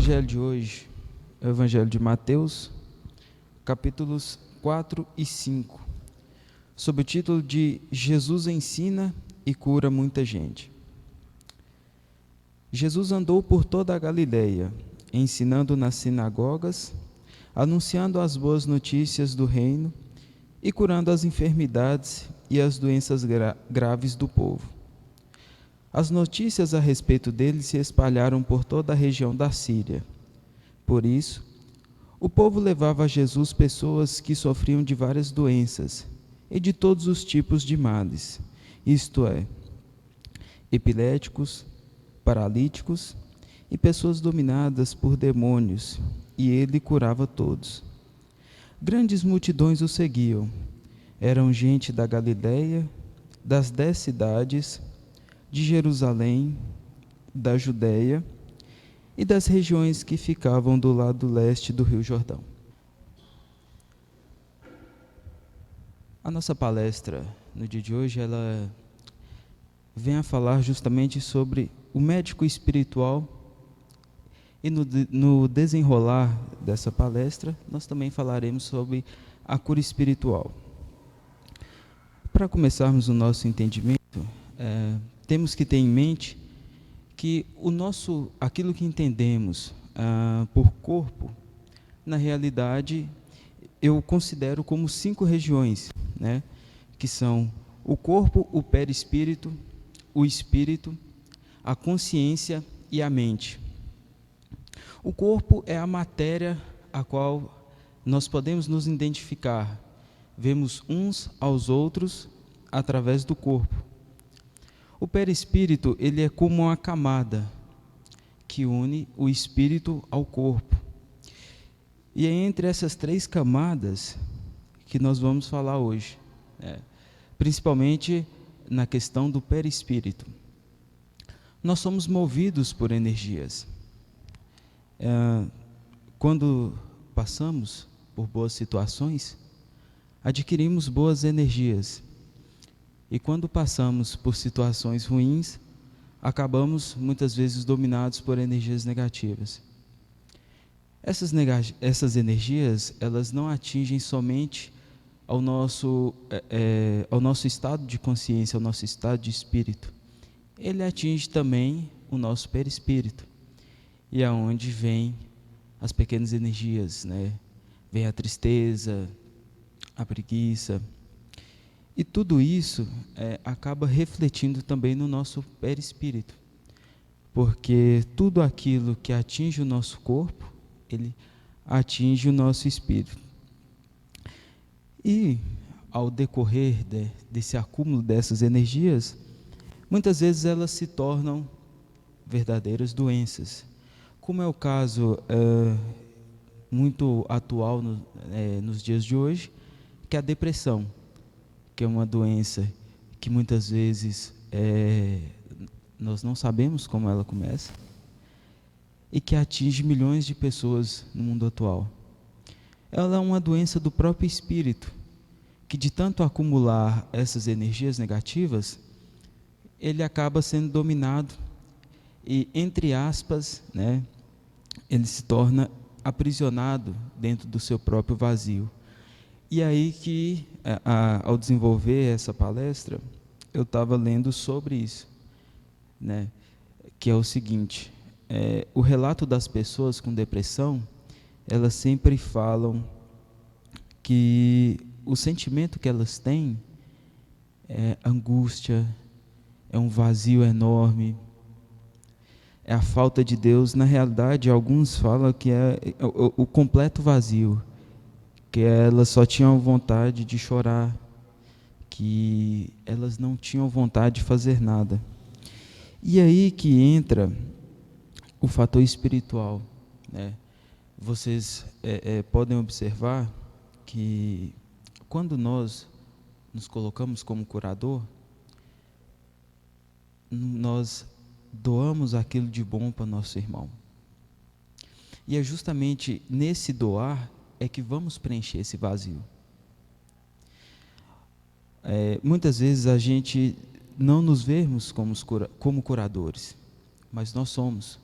evangelho de hoje é o evangelho de Mateus, capítulos 4 e 5, sob o título de Jesus ensina e cura muita gente. Jesus andou por toda a Galileia, ensinando nas sinagogas, anunciando as boas notícias do reino e curando as enfermidades e as doenças graves do povo. As notícias a respeito dele se espalharam por toda a região da Síria. Por isso, o povo levava a Jesus pessoas que sofriam de várias doenças e de todos os tipos de males, isto é, epiléticos, paralíticos e pessoas dominadas por demônios, e ele curava todos. Grandes multidões o seguiam. Eram gente da Galileia, das 10 cidades, de Jerusalém, da Judéia e das regiões que ficavam do lado leste do Rio Jordão. A nossa palestra no dia de hoje, ela vem a falar justamente sobre o médico espiritual, e no desenrolar dessa palestra, nós também falaremos sobre a cura espiritual. Para começarmos o nosso entendimento, temos que ter em mente que aquilo que entendemos por corpo, na realidade, eu considero como 5 regiões, né? Que são o corpo, o perispírito, o espírito, a consciência e a mente. O corpo é a matéria a qual nós podemos nos identificar. Vemos uns aos outros através do corpo. O perispírito, ele é como uma camada que une o espírito ao corpo. E é entre essas 3 camadas que nós vamos falar hoje, principalmente na questão do perispírito. Nós somos movidos por energias. Quando passamos por boas situações, adquirimos boas energias. E quando passamos por situações ruins, acabamos muitas vezes dominados por energias negativas. Essas energias, elas não atingem somente ao nosso estado de consciência, ao nosso estado de espírito. Ele atinge também o nosso perispírito. E é onde vem as pequenas energias, né? Vem a tristeza, a preguiça. E tudo isso acaba refletindo também no nosso perispírito. Porque tudo aquilo que atinge o nosso corpo, ele atinge o nosso espírito. E ao decorrer desse acúmulo dessas energias, muitas vezes elas se tornam verdadeiras doenças. Como é o caso muito atual nos dias de hoje, que é a depressão, que é uma doença que muitas vezes nós não sabemos como ela começa e que atinge milhões de pessoas no mundo atual. Ela é uma doença do próprio espírito, que de tanto acumular essas energias negativas, ele acaba sendo dominado e, entre aspas, ele se torna aprisionado dentro do seu próprio vazio. E aí que, ao desenvolver essa palestra, eu estava lendo sobre isso, que é o seguinte, o relato das pessoas com depressão, elas sempre falam que o sentimento que elas têm é angústia, é um vazio enorme, é a falta de Deus. Na realidade, alguns falam que é o completo vazio, que elas só tinham vontade de chorar, que elas não tinham vontade de fazer nada. E aí que entra o fator espiritual, Vocês podem observar que quando nós nos colocamos como curador, nós doamos aquilo de bom para nosso irmão. E é justamente nesse doar que vamos preencher esse vazio. Muitas vezes a gente não nos vemos como curadores, mas nós somos.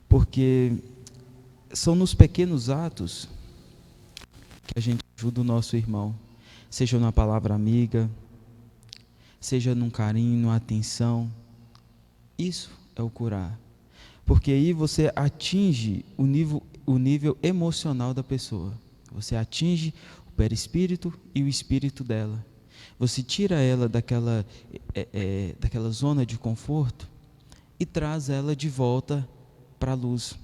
Porque são nos pequenos atos que a gente ajuda o nosso irmão, seja numa palavra amiga, seja num carinho, numa atenção. Isso é o curar, porque aí você atinge o nível emocional da pessoa, você atinge o perispírito e o espírito dela, você tira ela daquela zona de conforto e traz ela de volta para a luz.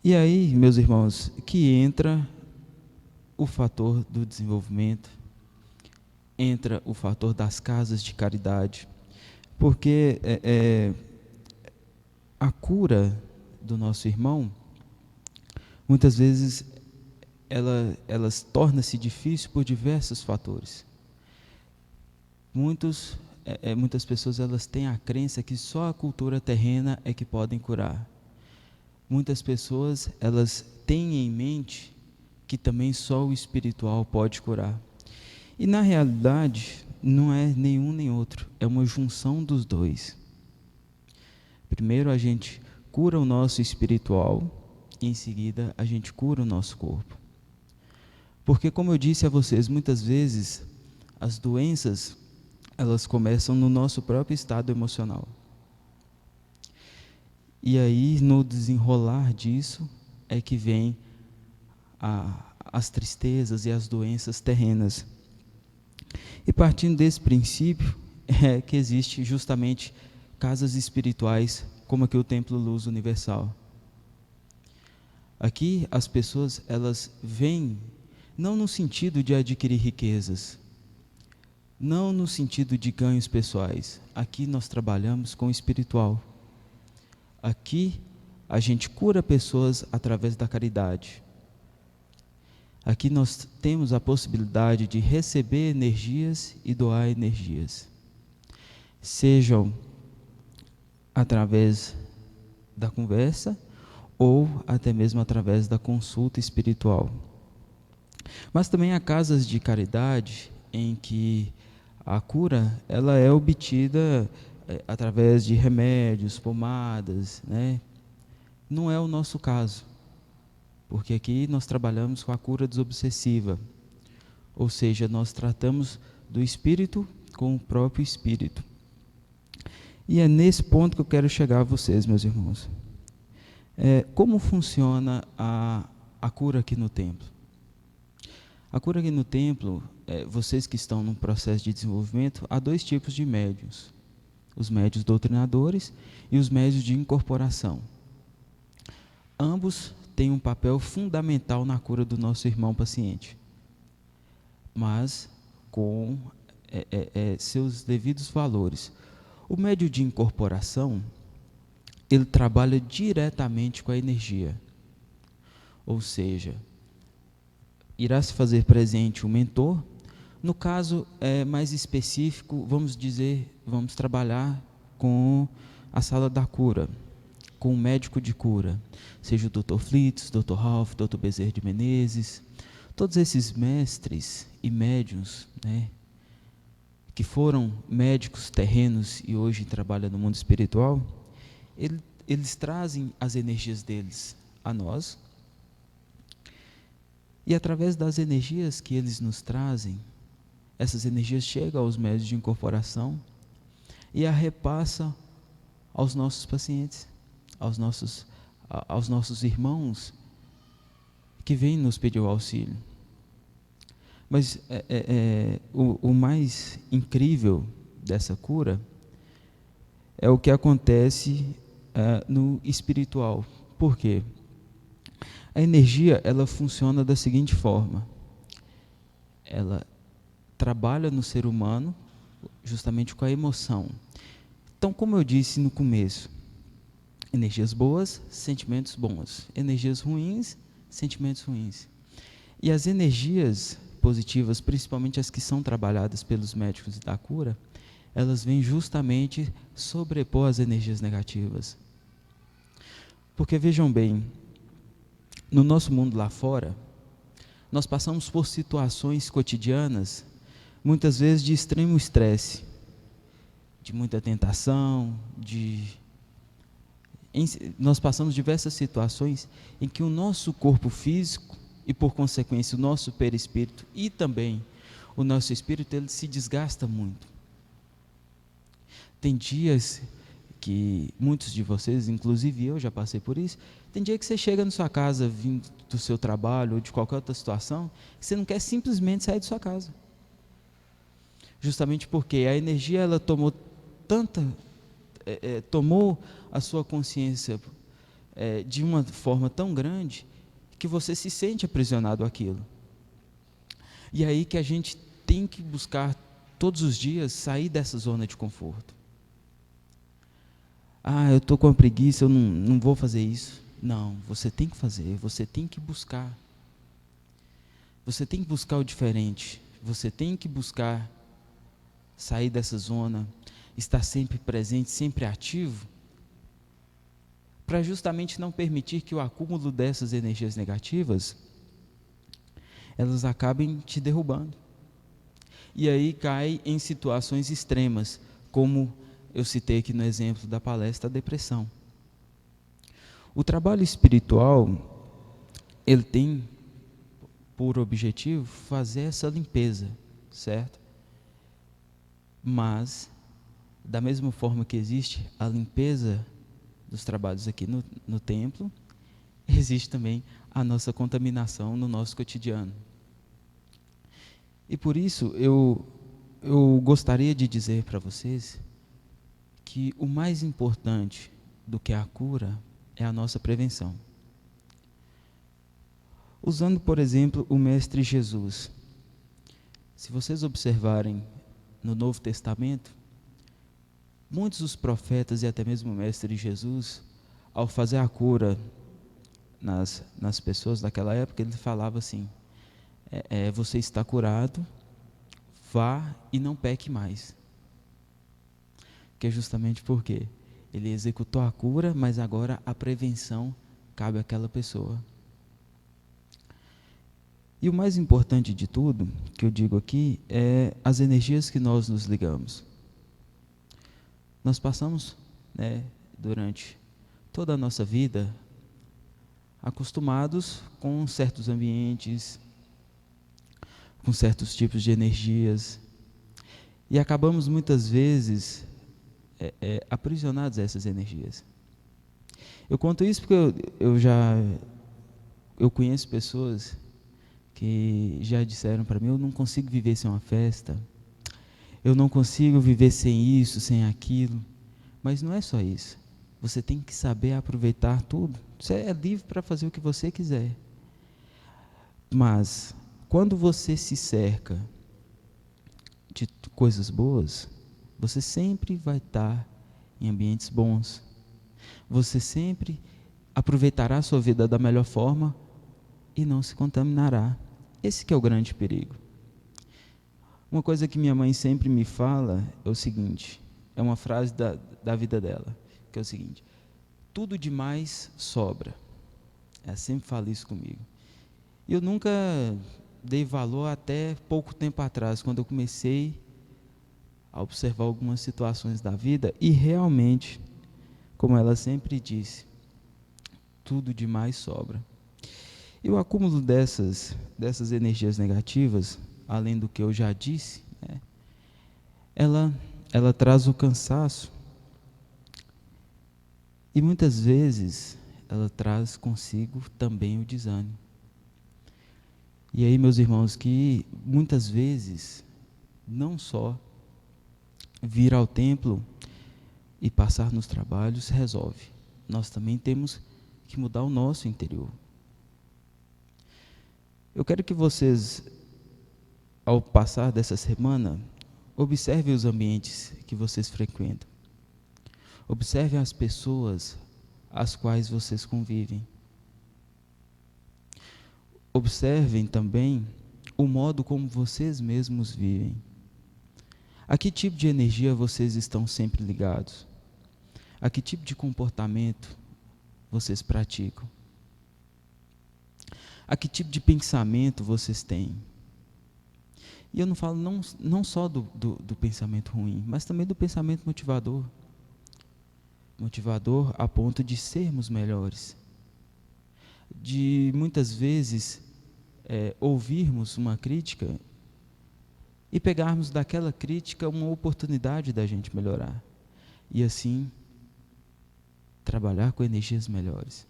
E aí, meus irmãos, que entra o fator do desenvolvimento, entra o fator das casas de caridade, porque a cura do nosso irmão, muitas vezes, ela torna-se difícil por diversos fatores. Muitas pessoas elas têm a crença que só a cultura terrena é que podem curar. Muitas pessoas elas têm em mente que também só o espiritual pode curar. E na realidade, não é nenhum nem outro, é uma junção dos dois. Primeiro a gente cura o nosso espiritual e em seguida a gente cura o nosso corpo. Porque, como eu disse a vocês, muitas vezes as doenças elas começam no nosso próprio estado emocional. E aí, no desenrolar disso, é que vem as tristezas e as doenças terrenas. E partindo desse princípio, é que existe justamente casas espirituais, como aqui o Templo Luz Universal. Aqui as pessoas, elas vêm, não no sentido de adquirir riquezas, não no sentido de ganhos pessoais. Aqui nós trabalhamos com o espiritual. Aqui a gente cura pessoas através da caridade. Aqui nós temos a possibilidade de receber energias e doar energias. Sejam através da conversa ou até mesmo através da consulta espiritual. Mas também há casas de caridade em que a cura ela é obtida através de remédios, pomadas, né? Não é o nosso caso, porque aqui nós trabalhamos com a cura desobsessiva, ou seja, nós tratamos do espírito com o próprio espírito. E é nesse ponto que eu quero chegar a vocês, meus irmãos. Como funciona a cura aqui no templo? A cura aqui no templo, vocês que estão num processo de desenvolvimento, há dois tipos de médiuns. Os médiuns doutrinadores e os médiuns de incorporação. Ambos têm um papel fundamental na cura do nosso irmão paciente, mas com seus devidos valores. O médium de incorporação, ele trabalha diretamente com a energia, ou seja, irá se fazer presente o mentor. No caso mais específico, vamos trabalhar com a sala da cura, com o médico de cura, seja o Dr. Flitz, Dr. Ralph, Dr. Bezerra de Menezes, todos esses mestres e médiuns, né, que foram médicos terrenos e hoje trabalham no mundo espiritual, eles trazem as energias deles a nós, e através das energias que eles nos trazem, essas energias chegam aos médiuns de incorporação e a repassam aos nossos pacientes, aos nossos irmãos que vêm nos pedir o auxílio. Mas o mais incrível dessa cura é o que acontece no espiritual. Por quê? A energia ela funciona da seguinte forma: ela trabalha no ser humano justamente com a emoção. Então, como eu disse no começo, energias boas, sentimentos bons. Energias ruins, sentimentos ruins. E as energias positivas, principalmente as que são trabalhadas pelos médicos da cura, elas vêm justamente sobrepor as energias negativas. Porque vejam bem, no nosso mundo lá fora, nós passamos por situações cotidianas, muitas vezes de extremo estresse, de muita tentação, de nós passamos diversas situações em que o nosso corpo físico e, por consequência, o nosso perispírito e também o nosso espírito, ele se desgasta muito. Tem dias que muitos de vocês, inclusive eu já passei por isso, tem dia que você chega na sua casa vindo do seu trabalho ou de qualquer outra situação, que você não quer simplesmente sair de sua casa. Justamente porque a energia ela tomou tomou a sua consciência de uma forma tão grande que você se sente aprisionado àquilo. E é aí que a gente tem que buscar todos os dias sair dessa zona de conforto. Eu estou com uma preguiça, eu não vou fazer isso. Não, você tem que fazer, você tem que buscar. Você tem que buscar o diferente, você tem que buscar sair dessa zona, estar sempre presente, sempre ativo, para justamente não permitir que o acúmulo dessas energias negativas, elas acabem te derrubando. E aí cai em situações extremas, como eu citei aqui no exemplo da palestra, a depressão. O trabalho espiritual, ele tem por objetivo fazer essa limpeza, certo? Mas, da mesma forma que existe a limpeza dos trabalhos aqui no templo, existe também a nossa contaminação no nosso cotidiano. E por isso, eu gostaria de dizer para vocês que o mais importante do que a cura é a nossa prevenção. Usando, por exemplo, o Mestre Jesus. Se vocês observarem no Novo Testamento, muitos dos profetas e até mesmo o Mestre Jesus, ao fazer a cura nas pessoas daquela época, ele falava assim, você está curado, vá e não peque mais. Que é justamente porque ele executou a cura, mas agora a prevenção cabe àquela pessoa. E o mais importante de tudo, que eu digo aqui, é as energias que nós nos ligamos. Nós passamos, durante toda a nossa vida, acostumados com certos ambientes, com certos tipos de energias, e acabamos muitas vezes aprisionados a essas energias. Eu conto isso porque eu conheço pessoas que já disseram para mim, eu não consigo viver sem uma festa, eu não consigo viver sem isso, sem aquilo. Mas não é só isso. Você tem que saber aproveitar tudo. Você é livre para fazer o que você quiser. Mas, quando você se cerca de coisas boas, você sempre vai estar em ambientes bons. Você sempre aproveitará a sua vida da melhor forma e não se contaminará. Esse que é o grande perigo. Uma coisa que minha mãe sempre me fala é o seguinte, é uma frase da vida dela, que é o seguinte, tudo demais sobra. Ela sempre fala isso comigo. Eu nunca dei valor até pouco tempo atrás, quando eu comecei a observar algumas situações da vida, e realmente, como ela sempre disse, tudo demais sobra. E o acúmulo dessas energias negativas, além do que eu já disse, ela traz o cansaço. E muitas vezes ela traz consigo também o desânimo. E aí, meus irmãos, que muitas vezes, não só vir ao templo e passar nos trabalhos resolve. Nós também temos que mudar o nosso interior. Eu quero que vocês, ao passar dessa semana, observem os ambientes que vocês frequentam. Observem as pessoas às quais vocês convivem. Observem também o modo como vocês mesmos vivem. A que tipo de energia vocês estão sempre ligados? A que tipo de comportamento vocês praticam? A que tipo de pensamento vocês têm? E eu não falo não só do pensamento ruim, mas também do pensamento motivador. motivador a ponto de sermos melhores, de muitas vezes ouvirmos uma crítica e pegarmos daquela crítica uma oportunidade da gente melhorar e assim trabalhar com energias melhores.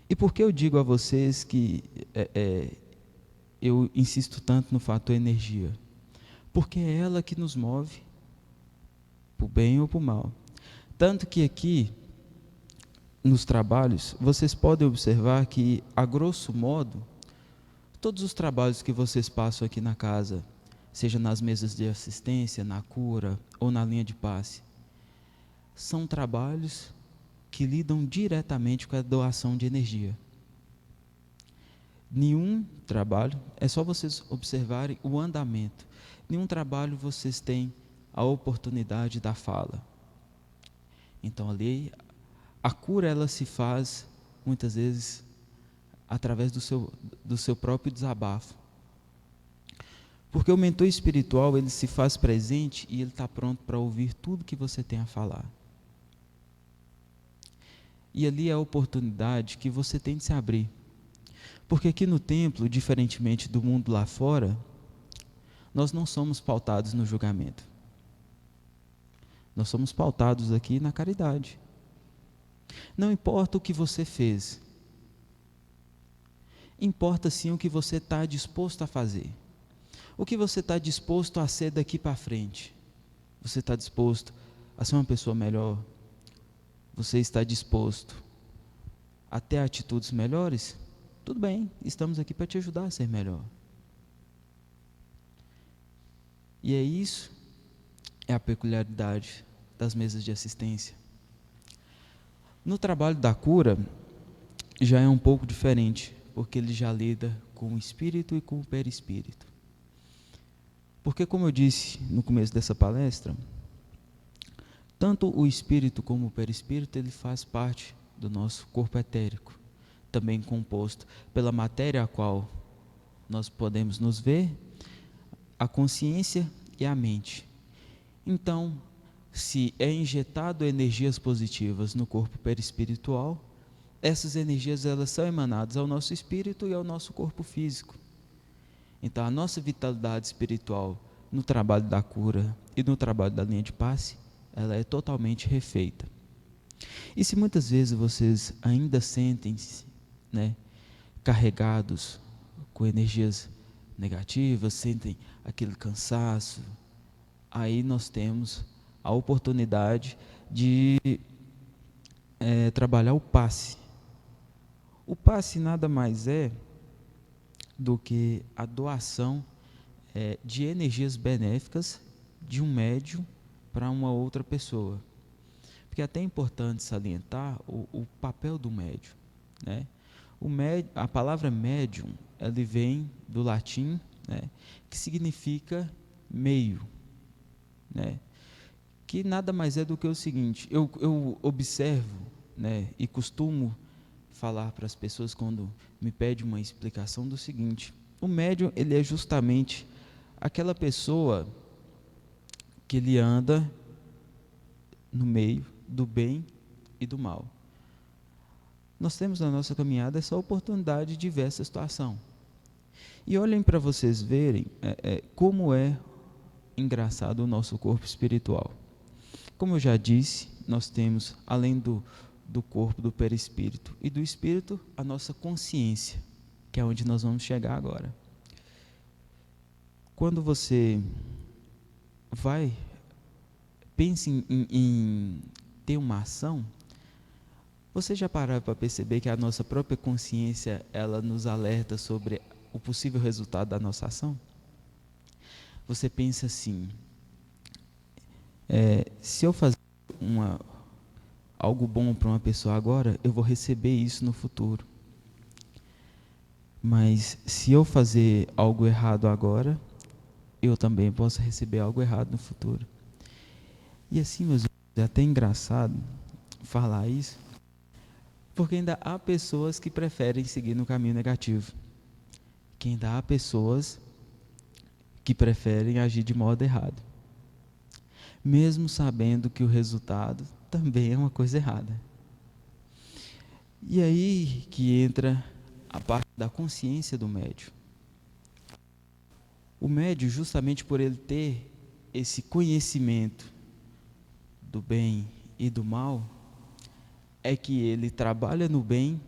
E por que eu digo a vocês que eu insisto tanto no fator energia? Porque é ela que nos move, para o bem ou para o mal. Tanto que aqui, nos trabalhos, vocês podem observar que, a grosso modo, todos os trabalhos que vocês passam aqui na casa, seja nas mesas de assistência, na cura ou na linha de passe, são trabalhos que lidam diretamente com a doação de energia. Nenhum trabalho, é só vocês observarem o andamento, nenhum trabalho vocês têm a oportunidade da fala. Então ali, a cura ela se faz, muitas vezes, através do seu próprio desabafo. Porque o mentor espiritual, ele se faz presente e ele está pronto para ouvir tudo que você tem a falar. E ali é a oportunidade que você tem de se abrir. Porque aqui no templo, diferentemente do mundo lá fora, nós não somos pautados no julgamento. Nós somos pautados aqui na caridade. Não importa o que você fez. Importa sim o que você está disposto a fazer. O que você está disposto a ser daqui para frente. Você está disposto a ser uma pessoa melhor? Você está disposto a ter atitudes melhores? Tudo bem, estamos aqui para te ajudar a ser melhor. E é isso, é a peculiaridade das mesas de assistência. No trabalho da cura, já é um pouco diferente, porque ele já lida com o espírito e com o perispírito. Porque, como eu disse no começo dessa palestra, tanto o espírito como o perispírito, ele faz parte do nosso corpo etérico, também composto pela matéria a qual nós podemos nos ver, a consciência e a mente. Então, se é injetado energias positivas no corpo perispiritual, essas energias elas são emanadas ao nosso espírito e ao nosso corpo físico. Então, a nossa vitalidade espiritual no trabalho da cura e no trabalho da linha de passe, ela é totalmente refeita. E se muitas vezes vocês ainda sentem-se, carregados com energias negativas, sentem aquele cansaço, aí nós temos a oportunidade de trabalhar o passe. O passe nada mais é do que a doação de energias benéficas de um médium para uma outra pessoa. Porque é até importante salientar o papel do médium. A palavra médium, ela vem do latim, que significa meio. Que nada mais é do que o seguinte, eu observo e costumo falar para as pessoas quando me pedem uma explicação do seguinte: o médium ele é justamente aquela pessoa que ele anda no meio do bem e do mal. Nós temos na nossa caminhada essa oportunidade de ver essa situação. E olhem para vocês verem como é engraçado o nosso corpo espiritual. Como eu já disse, nós temos, além do corpo, do perispírito e do espírito, a nossa consciência, que é onde nós vamos chegar agora. Quando você pense em ter uma ação, você já parou para perceber que a nossa própria consciência, ela nos alerta sobre o possível resultado da nossa ação? Você pensa assim, se eu fazer algo bom para uma pessoa agora, eu vou receber isso no futuro. Mas se eu fazer algo errado agora, eu também posso receber algo errado no futuro. E assim, meus irmãos, é até engraçado falar isso, porque ainda há pessoas que preferem seguir no caminho negativo. Que ainda há pessoas que preferem agir de modo errado, mesmo sabendo que o resultado também é uma coisa errada. E aí que entra a parte da consciência do médium. O médium, justamente por ele ter esse conhecimento do bem e do mal, é que ele trabalha no bem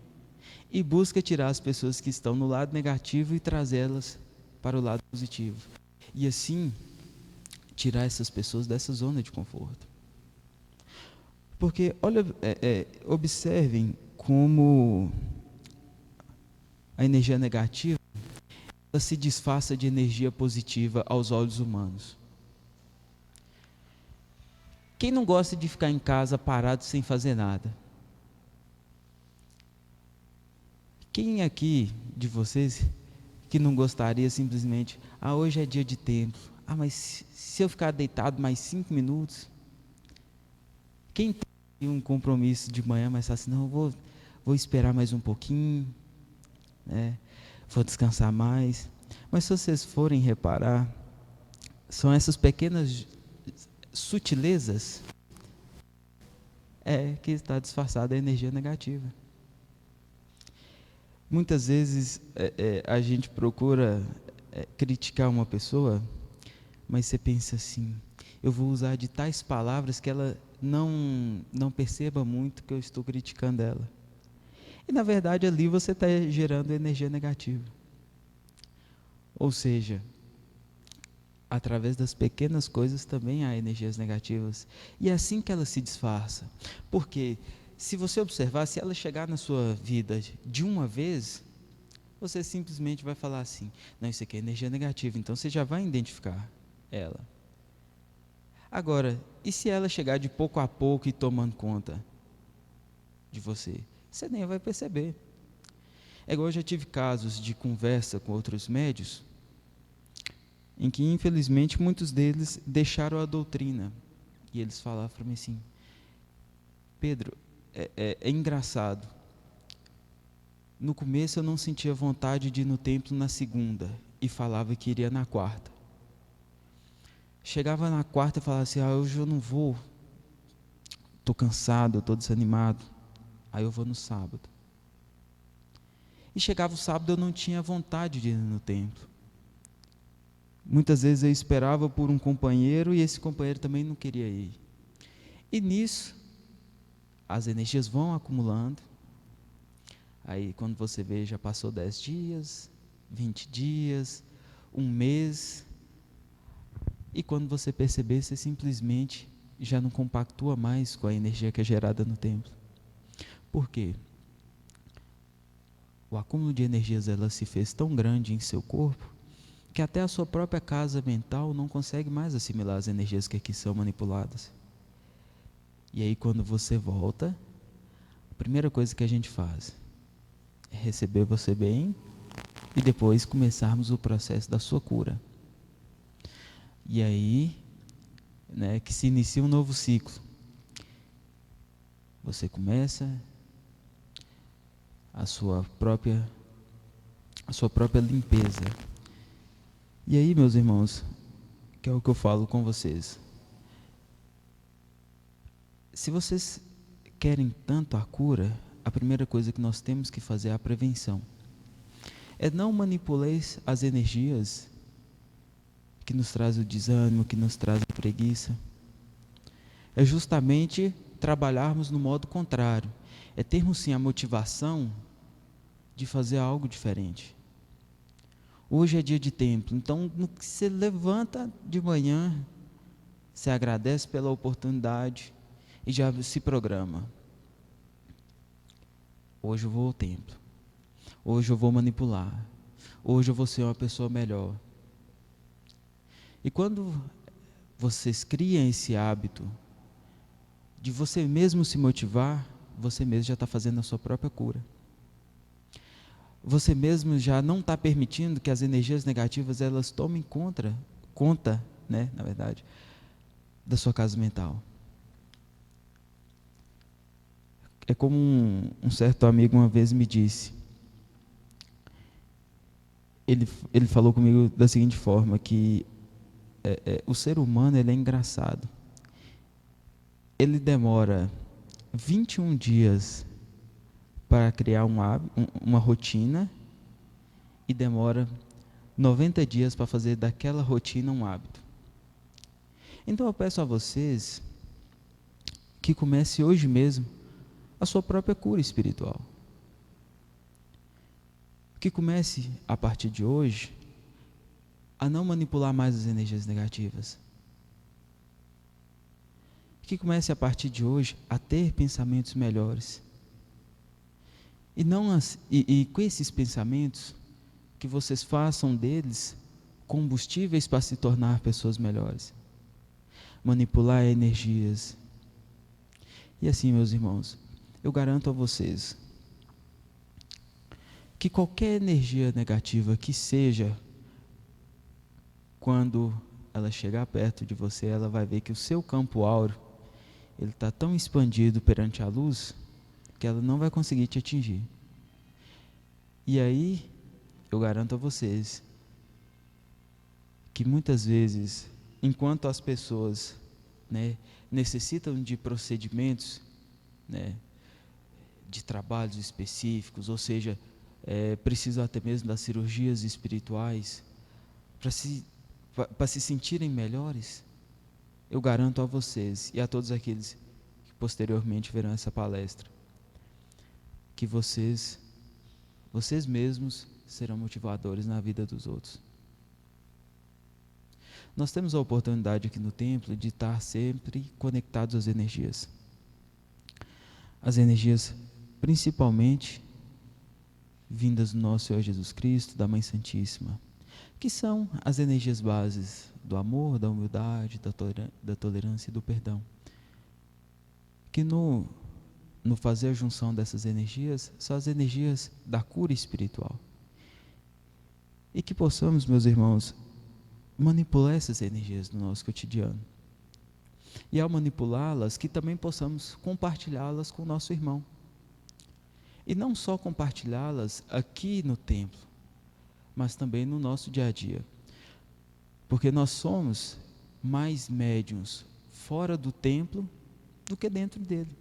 e busca tirar as pessoas que estão no lado negativo e trazê-las para o lado positivo. E assim, tirar essas pessoas dessa zona de conforto. Porque, olha, observem como a energia negativa ela se disfarça de energia positiva aos olhos humanos. Quem não gosta de ficar em casa parado sem fazer nada? Quem aqui de vocês que não gostaria simplesmente, hoje é dia de templo, mas se eu ficar deitado mais 5 minutos? Quem tem um compromisso de manhã, mas fala assim, não, eu vou esperar mais um pouquinho, né? Vou descansar mais. Mas se vocês forem reparar, são essas pequenas sutilezas que está disfarçada a energia negativa. Muitas vezes a gente procura criticar uma pessoa, mas você pensa assim, eu vou usar de tais palavras que ela não perceba muito que eu estou criticando ela. E na verdade ali você está gerando energia negativa. Ou seja, através das pequenas coisas também há energias negativas. E é assim que ela se disfarça. Porque se você observar, se ela chegar na sua vida de uma vez, você simplesmente vai falar assim, não, isso aqui é energia negativa, então você já vai identificar ela. Agora, e se ela chegar de pouco a pouco e tomando conta de você? Você nem vai perceber. É igual eu já tive casos de conversa com outros médios, em que infelizmente muitos deles deixaram a doutrina. E eles falavam para mim assim, Pedro, é engraçado, no começo eu não sentia vontade de ir no templo na segunda, e falava que iria na quarta. Chegava na quarta e falava assim, hoje eu não vou, estou cansado, estou desanimado, aí eu vou no sábado. E chegava o sábado eu não tinha vontade de ir no templo. Muitas vezes eu esperava por um companheiro e esse companheiro também não queria ir. E nisso, as energias vão acumulando. Aí quando você vê, já passou 10 dias, 20 dias, um mês. E quando você perceber, você simplesmente já não compactua mais com a energia que é gerada no templo. Por quê? O acúmulo de energias ela se fez tão grande em seu corpo que até a sua própria casa mental não consegue mais assimilar as energias que aqui são manipuladas. E aí quando você volta, a primeira coisa que a gente faz é receber você bem e depois começarmos o processo da sua cura. E aí, que se inicia um novo ciclo. Você começa a sua própria limpeza. E aí, meus irmãos, que é o que eu falo com vocês. Se vocês querem tanto a cura, a primeira coisa que nós temos que fazer é a prevenção. É não manipular as energias que nos traz o desânimo, que nos traz a preguiça. É justamente trabalharmos no modo contrário. É termos sim a motivação de fazer algo diferente. Hoje é dia de templo, então no que você levanta de manhã, você agradece pela oportunidade e já se programa. Hoje eu vou ao templo. Hoje eu vou manipular. Hoje eu vou ser uma pessoa melhor. E quando vocês criam esse hábito de você mesmo se motivar, você mesmo já está fazendo a sua própria cura. Você mesmo já não está permitindo que as energias negativas elas tomem conta, na verdade, da sua casa mental. É como um certo amigo uma vez me disse, ele falou comigo da seguinte forma, que o ser humano ele é engraçado. ele demora 21 dias para criar uma rotina e demora 90 dias para fazer daquela rotina um hábito. Então eu peço a vocês que comece hoje mesmo a sua própria cura espiritual. Que comece a partir de hoje a não manipular mais as energias negativas. Que comece a partir de hoje a ter pensamentos melhores. E com esses pensamentos, que vocês façam deles combustíveis para se tornar pessoas melhores. Manipular energias. E assim, meus irmãos, eu garanto a vocês que qualquer energia negativa que seja, quando ela chegar perto de você, ela vai ver que o seu campo áureo ele está tão expandido perante a luz que ela não vai conseguir te atingir. E aí, eu garanto a vocês que muitas vezes, enquanto as pessoas, necessitam de procedimentos, de trabalhos específicos, ou seja, precisam até mesmo das cirurgias espirituais para se sentirem melhores, eu garanto a vocês e a todos aqueles que posteriormente verão essa palestra, que vocês mesmos serão motivadores na vida dos outros. Nós temos a oportunidade aqui no templo de estar sempre conectados às energias. As energias principalmente vindas do nosso Senhor Jesus Cristo, da Mãe Santíssima, que são as energias bases do amor, da humildade, da tolerância e do perdão. Que no fazer a junção dessas energias, são as energias da cura espiritual. E que possamos, meus irmãos, manipular essas energias no nosso cotidiano. E ao manipulá-las, que também possamos compartilhá-las com o nosso irmão. E não só compartilhá-las aqui no templo, mas também no nosso dia a dia. Porque nós somos mais médiuns fora do templo do que dentro dele.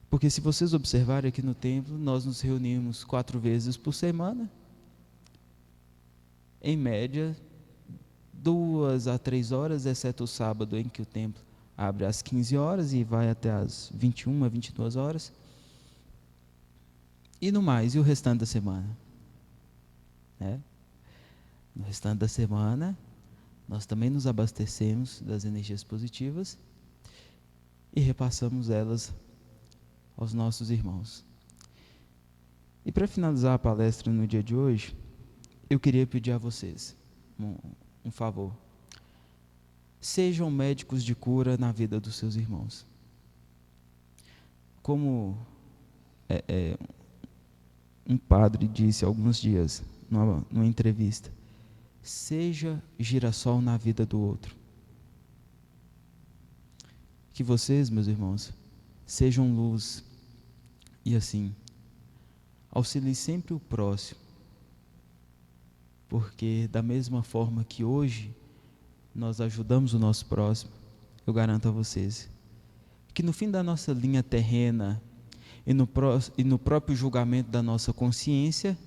Porque se vocês observarem aqui no templo, nós nos reunimos 4 vezes por semana, em média 2 a 3 horas, exceto o sábado em que o templo abre às 15 horas e vai até às 21 a 22 horas. E no mais, e o restante da semana? No restante da semana, nós também nos abastecemos das energias positivas e repassamos elas aos nossos irmãos. E para finalizar a palestra no dia de hoje, eu queria pedir a vocês um favor. Sejam médicos de cura na vida dos seus irmãos. Como um padre disse há alguns dias, numa entrevista, seja girassol na vida do outro. Que vocês, meus irmãos, sejam luz e assim, auxiliem sempre o próximo, porque da mesma forma que hoje nós ajudamos o nosso próximo, eu garanto a vocês que no fim da nossa linha terrena e no próprio julgamento da nossa consciência,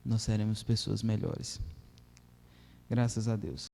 nós seremos pessoas melhores. Graças a Deus.